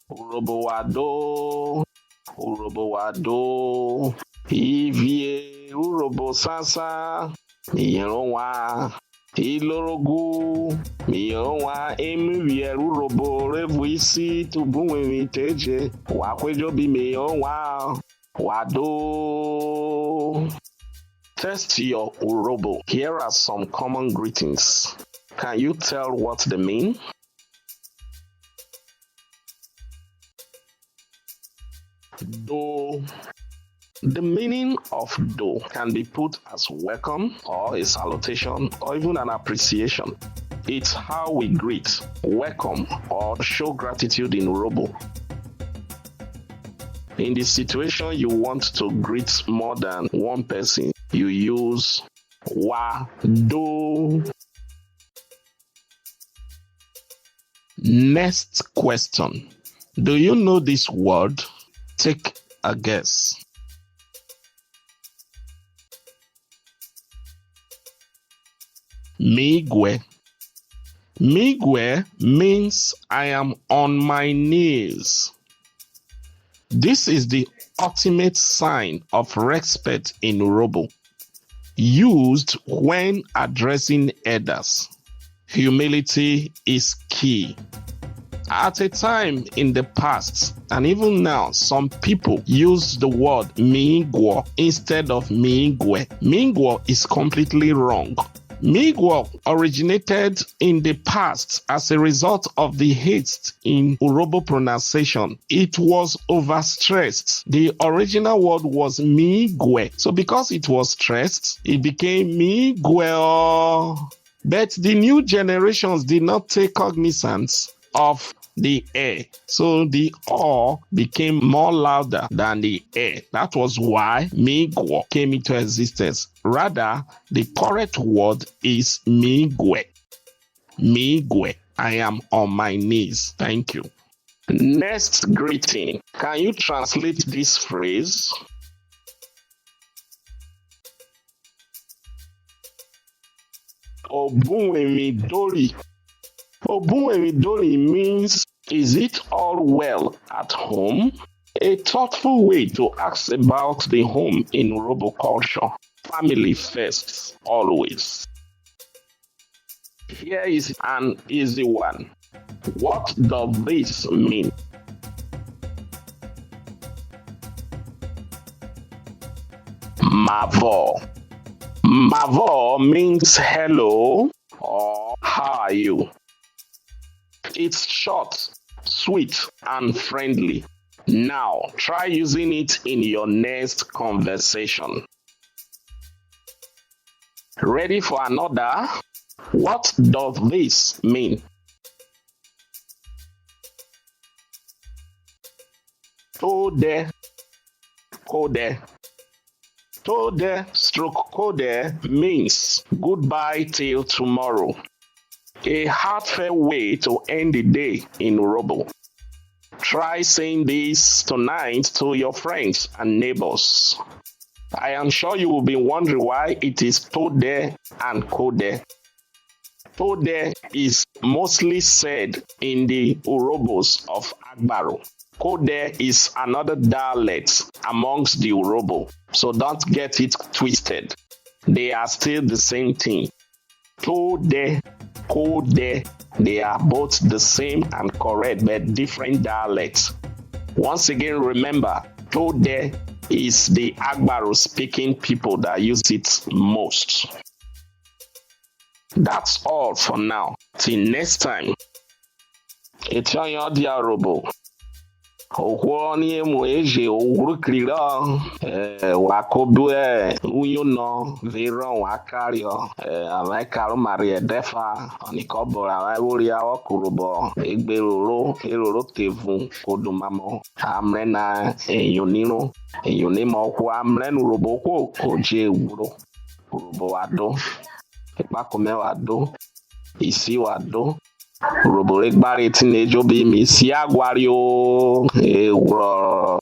Urhobo wado. Urhobo wado. Ivie urhobo sasa. Miyeronwa. Ilorogu. Miyeronwa emivie urhobo revu isi tubuwewi teje. Wakwejobi miyeronwa. Wado. Test your Urhobo. Here are some common greetings. Can you tell what they mean? Do. The meaning of do can be put as welcome or a salutation or even an appreciation. It's how we greet, welcome, or show gratitude in Urhobo. In the situation you want to greet more than one person, you use wa do. Next question. Do you know this word? Take a guess. MIGWÄ. MIGWÄ means I am on my knees. This is the ultimate sign of respect in Urhobo, used when addressing elders. Humility is key. At a time in the past, and even now, some people use the word MIGWÄ instead of MIGWÄ. MIGWÄ is completely wrong. MIGWÄ originated in the past as a result of the haste in Urhobo pronunciation. It was overstressed. The original word was MIGWÄ. So because it was stressed, it became MIGWÄ. But the new generations did not take cognizance of the air. So the O became more louder than the air. That was why MIGWÄ came into existence. Rather, the correct word is MIGWÄ. MIGWÄ. I am on my knees. Thank you. Next greeting. Can you translate this phrase? OBUWEVWI DORI. OBUWEVWI DORI means, is it all well at home? A thoughtful way to ask about the home in Urhobo culture. Family first, always. Here is an easy one. What does this mean? MAVỌ. MAVỌ means hello or how are you? It's short, sweet, and friendly. Now, try using it in your next conversation. Ready for another? What does this mean? TODÄ. KODÄ. TODÄ/KODÄ means goodbye till tomorrow. A heartfelt way to end the day in Urhobo. Try saying this tonight to your friends and neighbors. I am sure you will be wondering why it is TODÄ and KODÄ. TODÄ is mostly said in the Urhobos of Agbaro. KODÄ is another dialect amongst the Urhobo, so don't get it twisted. They are still the same thing. TODÄ, KODÄ, they are both the same and correct but different dialects. Once again, remember, TODÄ is the Agbaro speaking people that use it most. That's all for now. Till next time. It's your Urhobo. Okwoni emu eje owurukira wakobue uyono viron wakario amaikaru marie defa onikobora wawuria okurubo egberoro tevu kodumamo amrena eyonimo kwa amrenu robo ko oje ewuro urubo wado ipakome wado isi wado Urhobo egbari tinejo bi mi si agwari o ewuro